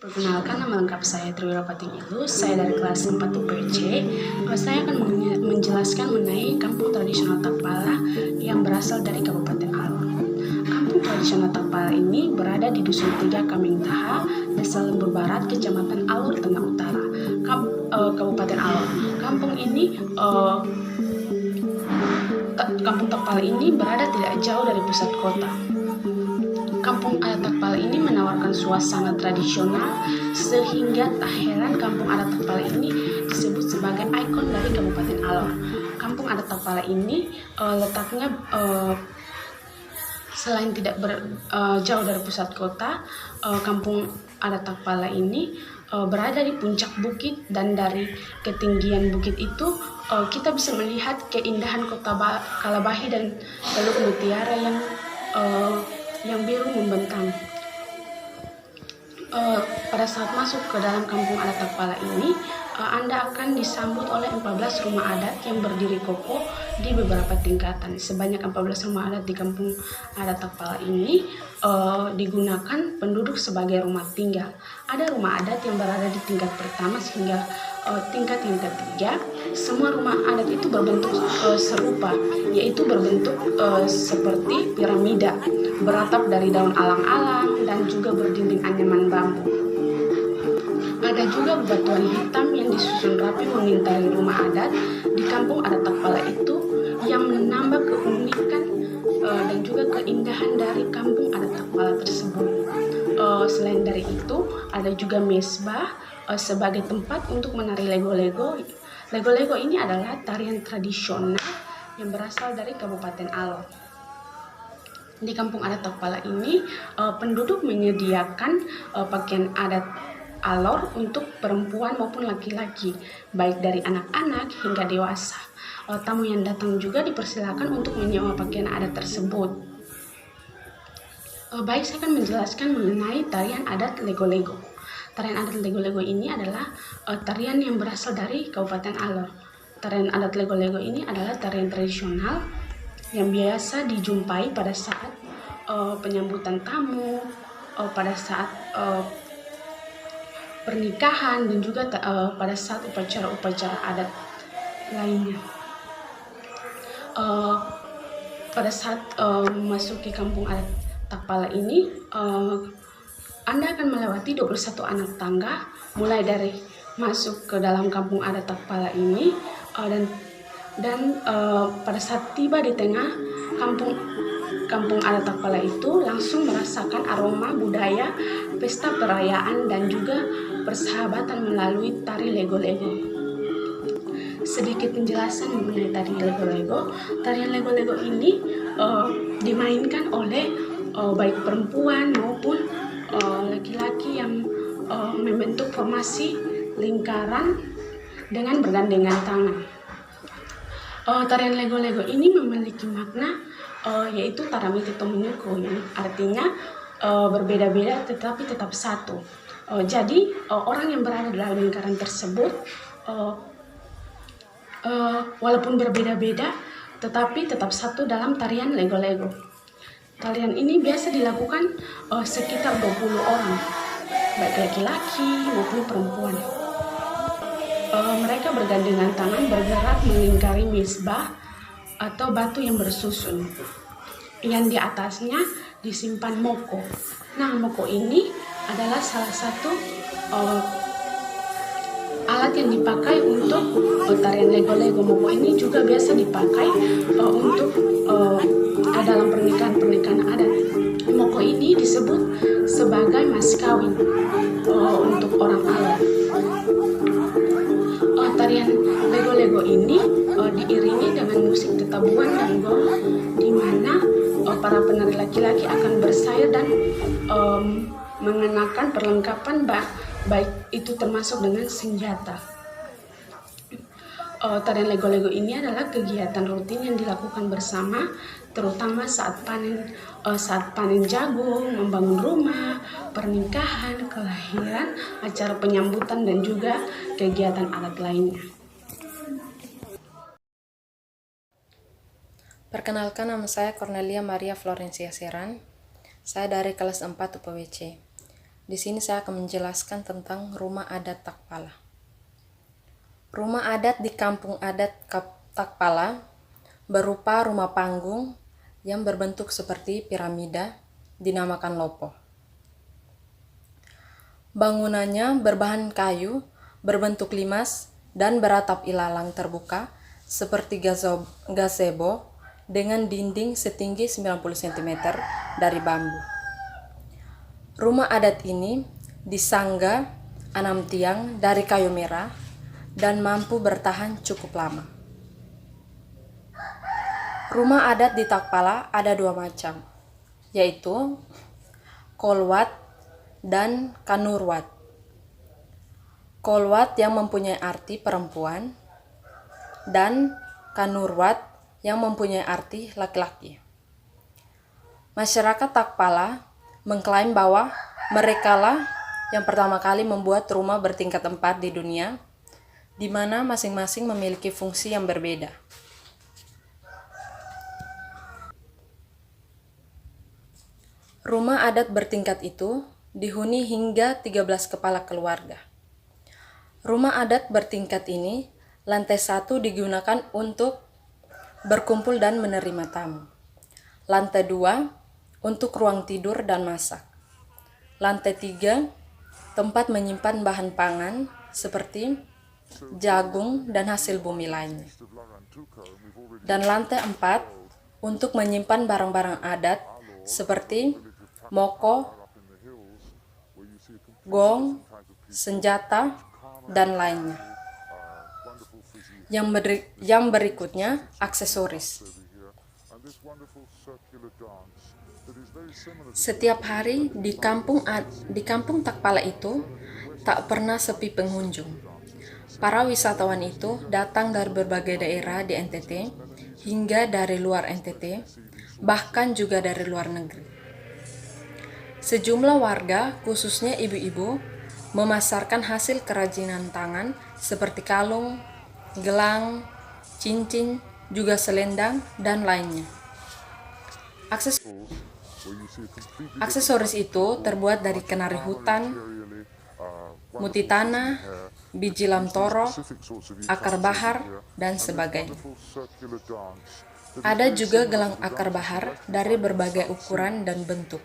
Perkenalkan, nama lengkap saya Triwirapati Ilu. Saya dari kelas 4 UPC. Saya akan menjelaskan mengenai kampung tradisional Takpala yang berasal dari Kabupaten Alor. Kampung tradisional Takpala ini berada di Dusun 3 Kamingtaha, Desa Lembur Barat, Kecamatan Alor Tengah Utara, Kabupaten Alor. Kampung Takpala ini berada tidak jauh dari pusat kota. Kampung adat Takpala ini menawarkan suasana tradisional sehingga tak heran kampung adat Takpala ini disebut sebagai ikon dari Kabupaten Alor. Kampung adat Takpala ini letaknya selain tidak jauh dari pusat kota, kampung adat Takpala ini berada di puncak bukit, dan dari ketinggian bukit itu kita bisa melihat keindahan kota Kalabahi dan Teluk Mutiara yang biru membentang. Pada saat masuk ke dalam kampung adat Takpala ini, Anda akan disambut oleh 14 rumah adat yang berdiri kokoh di beberapa tingkatan. Sebanyak 14 rumah adat di kampung adat Takpala ini digunakan penduduk sebagai rumah tinggal. Ada rumah adat yang berada di tingkat pertama sehingga tingkat yang ketiga. Semua rumah adat itu berbentuk serupa, yaitu berbentuk seperti piramida, beratap dari daun alang-alang dan juga berdinding anyaman bambu. Ada juga bebatuan hitam yang disusun rapi mengitari rumah adat di kampung adat Takpala itu, yang menambah keunikan dan juga keindahan dari kampung adat Takpala tersebut. Selain dari itu, ada juga mesbah sebagai tempat untuk menari lego-lego. Lego-lego ini adalah tarian tradisional yang berasal dari Kabupaten Alor. Di kampung adat Takpala ini, penduduk menyediakan pakaian adat Alor untuk perempuan maupun laki-laki, baik dari anak-anak hingga dewasa. Tamu yang datang juga dipersilakan untuk menyewa pakaian adat tersebut. Baik, saya akan menjelaskan mengenai tarian adat lego-lego. Tarian adat lego-lego ini adalah tarian yang berasal dari Kabupaten Alor. Tarian adat lego-lego ini adalah tarian tradisional yang biasa dijumpai pada saat penyambutan tamu, pada saat pernikahan, dan juga pada saat upacara-upacara adat lainnya. Pada saat memasuki kampung adat Takpala ini, Anda akan melewati 21 anak tangga mulai dari masuk ke dalam kampung adat Takpala ini, dan pada saat tiba di tengah kampung adat Takpala itu langsung merasakan aroma budaya, pesta perayaan, dan juga persahabatan melalui tari lego-lego. Sedikit penjelasan mengenai tari lego-lego. Tarian lego-lego ini dimainkan oleh baik perempuan maupun laki-laki yang membentuk formasi lingkaran dengan bergandengan tangan. Tarian lego-lego ini memiliki makna yaitu Taramiti Tominyuko, yang artinya berbeda-beda tetapi tetap satu. Jadi orang yang berada dalam lingkaran tersebut walaupun berbeda-beda tetapi tetap satu dalam tarian lego-lego. Tarian ini biasa dilakukan sekitar 20 orang, baik laki-laki maupun perempuan. Mereka bergandengan tangan bergerak melingkari mesbah atau batu yang bersusun, yang di atasnya disimpan moko. Nah, moko ini adalah salah satu alat yang dipakai untuk tarian lego-lego. Moko ini juga biasa dipakai untuk dalam pernikahan adat. Moko ini disebut sebagai mas kawin untuk orang Alor. Tarian lego-lego ini diiringi dengan musik tetabuhan dan gong, di mana para penari laki-laki akan bersair dan mengenakan perlengkapan baik itu termasuk dengan senjata. Tarian lego-lego ini adalah kegiatan rutin yang dilakukan bersama, terutama saat panen jagung, membangun rumah, pernikahan, kelahiran, acara penyambutan, dan juga kegiatan adat lainnya. Perkenalkan, nama saya Cornelia Maria Florencia Seran. Saya dari kelas 4 UPWC. Di sini saya akan menjelaskan tentang rumah adat Takpala. Rumah adat di kampung adat Takpala berupa rumah panggung yang berbentuk seperti piramida, dinamakan lopo. Bangunannya berbahan kayu, berbentuk limas, dan beratap ilalang terbuka seperti gazebo dengan dinding setinggi 90 cm dari bambu. Rumah adat ini disangga 6 tiang dari kayu merah dan mampu bertahan cukup lama. Rumah adat di Takpala ada 2 macam, yaitu Kolwat dan Kanurwat. Kolwat yang mempunyai arti perempuan dan Kanurwat yang mempunyai arti laki-laki. Masyarakat Takpala mengklaim bahwa merekalah yang pertama kali membuat rumah bertingkat 4 di dunia, di mana masing-masing memiliki fungsi yang berbeda. Rumah adat bertingkat itu dihuni hingga 13 kepala keluarga. Rumah adat bertingkat ini, lantai 1 digunakan untuk berkumpul dan menerima tamu. Lantai 2 untuk ruang tidur dan masak. Lantai 3 tempat menyimpan bahan pangan seperti jagung dan hasil bumi lainnya. Dan lantai 4 untuk menyimpan barang-barang adat seperti moko, gong, senjata, dan lainnya. Yang berikutnya aksesoris. Setiap hari di kampung Takpala itu tak pernah sepi pengunjung. Para wisatawan itu datang dari berbagai daerah di NTT hingga dari luar NTT, bahkan juga dari luar negeri. Sejumlah warga, khususnya ibu-ibu, memasarkan hasil kerajinan tangan seperti kalung, gelang, cincin, juga selendang, dan lainnya. Aksesoris itu terbuat dari kenari hutan, muti tanah, biji lamtoro, akar bahar, dan sebagainya. Ada juga gelang akar bahar dari berbagai ukuran dan bentuk.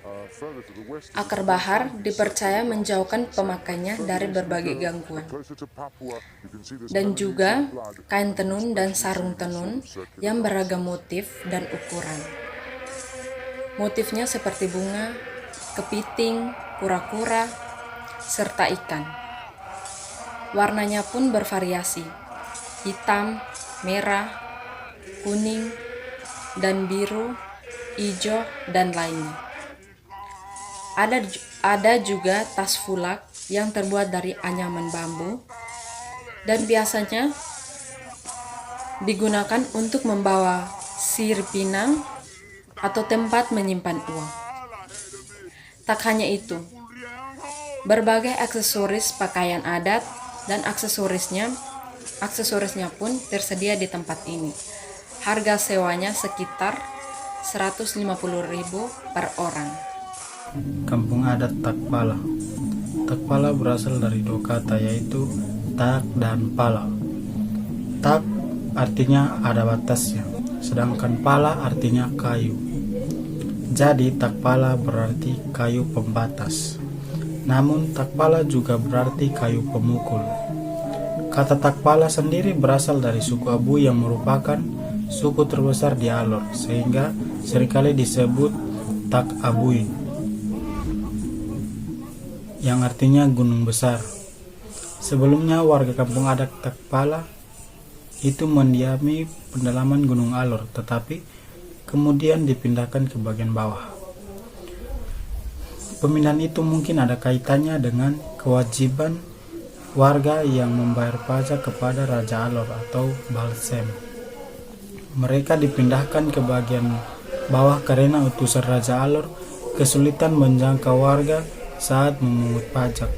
Akar bahar dipercaya menjauhkan pemakainya dari berbagai gangguan. Dan juga kain tenun dan sarung tenun yang beragam motif dan ukuran. Motifnya seperti bunga, kepiting, kura-kura, serta ikan. Warnanya pun bervariasi, hitam, merah, kuning, dan biru, hijau, dan lainnya. Ada juga tas fulak yang terbuat dari anyaman bambu dan biasanya digunakan untuk membawa sir pinang atau tempat menyimpan uang. Tak hanya itu, berbagai aksesoris pakaian adat dan aksesorisnya pun tersedia di tempat ini. Harga sewanya sekitar 150.000 per orang. Kampung adat Takpala. Takpala berasal dari 2 kata, yaitu tak dan pala. Tak artinya ada batasnya, sedangkan pala artinya kayu. Jadi Takpala berarti kayu pembatas. Namun Takpala juga berarti kayu pemukul. Kata Takpala sendiri berasal dari suku Abu yang merupakan suku terbesar di Alor, sehingga seringkali disebut Tak Abui, yang artinya gunung besar. Sebelumnya warga kampung adat Takpala itu mendiami pendalaman Gunung Alor, tetapi kemudian dipindahkan ke bagian bawah. Pemindahan itu mungkin ada kaitannya dengan kewajiban warga yang membayar pajak kepada Raja Alor atau Balsem. Mereka dipindahkan ke bagian bawah karena utusan Raja Alor kesulitan menjangkau warga saat memungut pajak.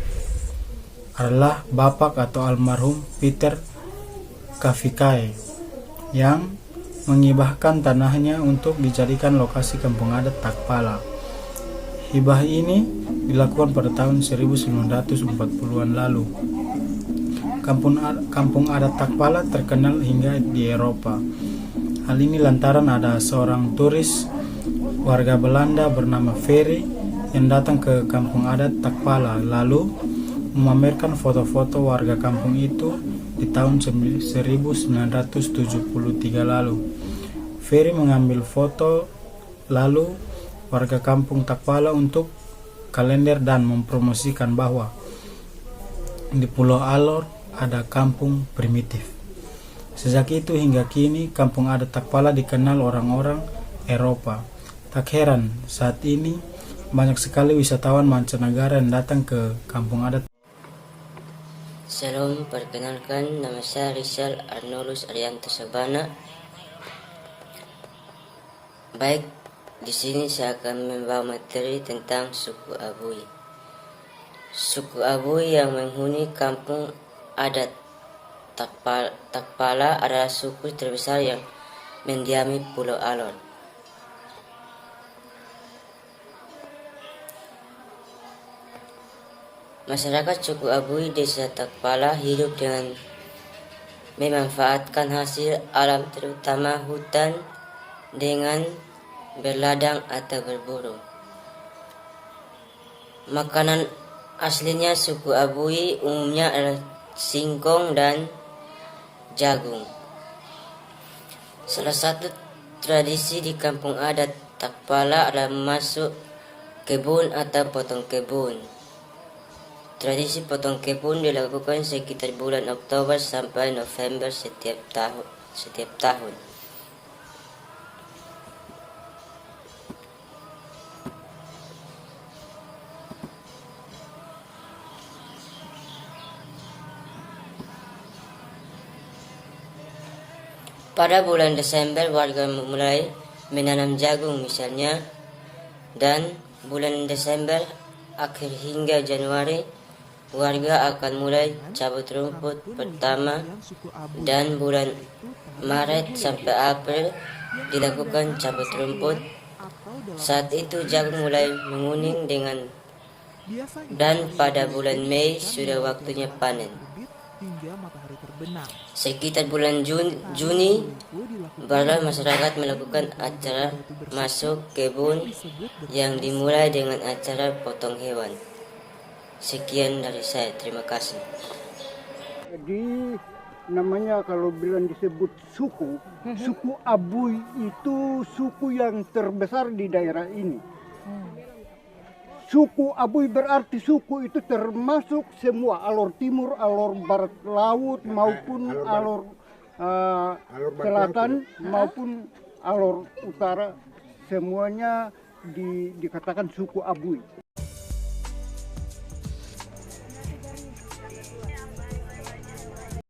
Adalah Bapak atau almarhum Peter Kafikae yang mengibahkan tanahnya untuk dijadikan lokasi kampung adat Takpala. Hibah ini dilakukan pada tahun 1940-an lalu. Kampung adat Takpala terkenal hingga di Eropa. Hal ini lantaran ada seorang turis warga Belanda bernama Ferry yang datang ke kampung adat Takpala lalu memamerkan foto-foto warga kampung itu di tahun 1973 lalu. Ferry mengambil foto lalu warga kampung Takpala untuk kalender dan mempromosikan bahwa di Pulau Alor ada kampung primitif. Sejak itu hingga kini kampung adat Takpala dikenal orang-orang Eropa. Tak heran saat ini banyak sekali wisatawan mancanegara yang datang ke kampung adat. Salam, perkenalkan nama saya Rizal Arnolus Arianto Sabana. Baik, di sini saya akan membawa materi tentang suku Abui. Suku Abui yang menghuni kampung adat Takpala adalah suku terbesar yang mendiami Pulau Alor. Masyarakat suku Abui desa Takpala hidup dengan memanfaatkan hasil alam terutama hutan dengan berladang atau berburu. Makanan aslinya suku Abui umumnya adalah singkong dan jagung. Salah satu tradisi di kampung adat Takpala adalah masuk kebun atau potong kebun. Tradisi potong kebun dilakukan sekitar bulan Oktober sampai November setiap tahun. Pada bulan Desember warga mulai menanam jagung misalnya, dan bulan Desember akhir hingga Januari warga akan mulai cabut rumput pertama, dan bulan Maret sampai April dilakukan cabut rumput. Saat itu jagung mulai menguning dan pada bulan Mei sudah waktunya panen. Sekitar bulan Juni barulah masyarakat melakukan acara masuk kebun yang dimulai dengan acara potong hewan. Sekian dari saya, terima kasih. Jadi namanya kalau bilang disebut suku Abui itu suku yang terbesar di daerah ini. Suku Abui berarti suku itu termasuk semua Alor Timur, Alor Barat Laut maupun Alor Selatan maupun Alor Utara, semuanya dikatakan suku Abui.